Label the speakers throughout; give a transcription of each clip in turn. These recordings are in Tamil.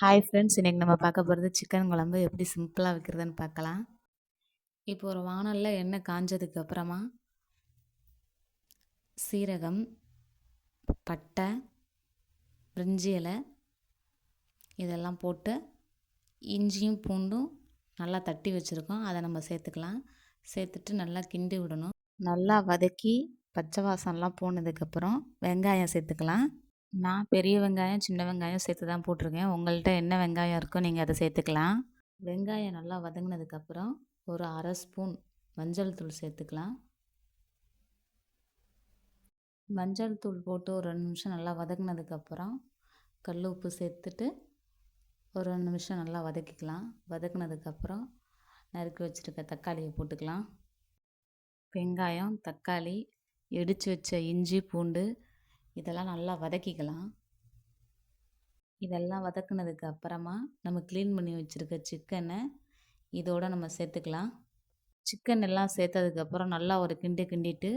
Speaker 1: ஹாய் ஃப்ரெண்ட்ஸ், இன்றைக்கி நம்ம பார்க்க போகிறது சிக்கன் குழம்பு எப்படி சிம்பிளாக வைக்கிறதுன்னு பார்க்கலாம். இப்போ ஒரு வாணலில் எண்ணெய் காஞ்சதுக்கு அப்புறமா சீரகம், பட்டை, பிரிஞ்சி இலை இதெல்லாம் போட்டு இஞ்சியும் பூண்டும் நல்லா தட்டி வச்சுருக்கோம். அதை நம்ம சேர்த்துக்கலாம். சேர்த்துட்டு நல்லா கிண்டி விடணும். நல்லா வதக்கி பச்சை வாசம்லாம் போனதுக்கப்புறம் வெங்காயம் சேர்த்துக்கலாம். நான் பெரிய வெங்காயம், சின்ன வெங்காயம் சேர்த்து தான் போட்டிருக்கேன். உங்கள்கிட்ட என்ன வெங்காயம் இருக்கோ நீங்கள் அதை சேர்த்துக்கலாம். வெங்காயம் நல்லா வதங்கினதுக்கப்புறம் ஒரு அரை ஸ்பூன் மஞ்சள் தூள் சேர்த்துக்கலாம். மஞ்சள் தூள் போட்டு ஒரு 2 நிமிஷம் நல்லா வதங்கினதுக்கப்புறம் கல் உப்பு சேர்த்துட்டு ஒரு 2 நிமிஷம் நல்லா வதக்கிக்கலாம். வதக்கினதுக்கப்புறம் நறுக்கி வச்சுருக்க தக்காளியை போட்டுக்கலாம். வெங்காயம், தக்காளி, இடித்து வச்ச இஞ்சி, பூண்டு இதெல்லாம் நல்லா வதக்கிக்கலாம். இதெல்லாம் வதக்குனதுக்கு அப்புறமா நம்ம க்ளீன் பண்ணி வச்சுருக்க சிக்கனை இதோடு நம்ம சேர்த்துக்கலாம். சிக்கன் எல்லாம் சேர்த்ததுக்கப்புறம் நல்லா ஒரு கிண்டிட்டு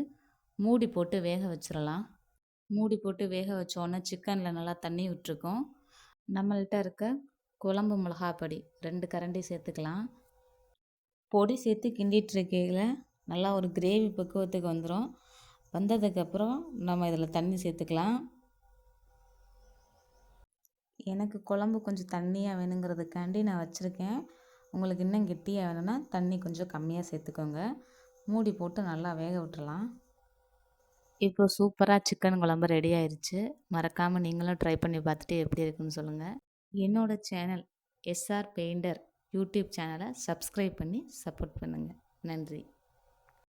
Speaker 1: மூடி போட்டு வேக வச்சிடலாம். மூடி போட்டு வேக வச்சோன்னே சிக்கனில் நல்லா தண்ணி விட்டுருக்கோம். நம்மள்கிட்ட இருக்க குழம்பு மிளகாப்பொடி 2 கரண்டி சேர்த்துக்கலாம். பொடி சேர்த்து கிண்டிகிட்டு இருக்கையில் நல்லா ஒரு கிரேவி பக்குவத்துக்கு வந்துடும். வந்ததுக்கப்புறம் நம்ம இதில் தண்ணி சேர்த்துக்கலாம். எனக்கு குழம்பு கொஞ்சம் தண்ணியாக வேணுங்கிறதுக்காண்டி நான் வச்சுருக்கேன். உங்களுக்கு இன்னும் கெட்டியாக வேணும்னா தண்ணி கொஞ்சம் கம்மியாக சேர்த்துக்கோங்க. மூடி போட்டு நல்லா வேக விட்டுறலாம். இப்போ சூப்பராக சிக்கன் குழம்பு ரெடி ஆயிடுச்சு. மறக்காமல் நீங்களும் ட்ரை பண்ணி பார்த்துட்டு எப்படி இருக்குன்னு சொல்லுங்கள். என்னோடய சேனல் எஸ்ஆர் பெயிண்டர் யூடியூப் சேனலை சப்ஸ்கிரைப் பண்ணி சப்போர்ட் பண்ணுங்கள். நன்றி.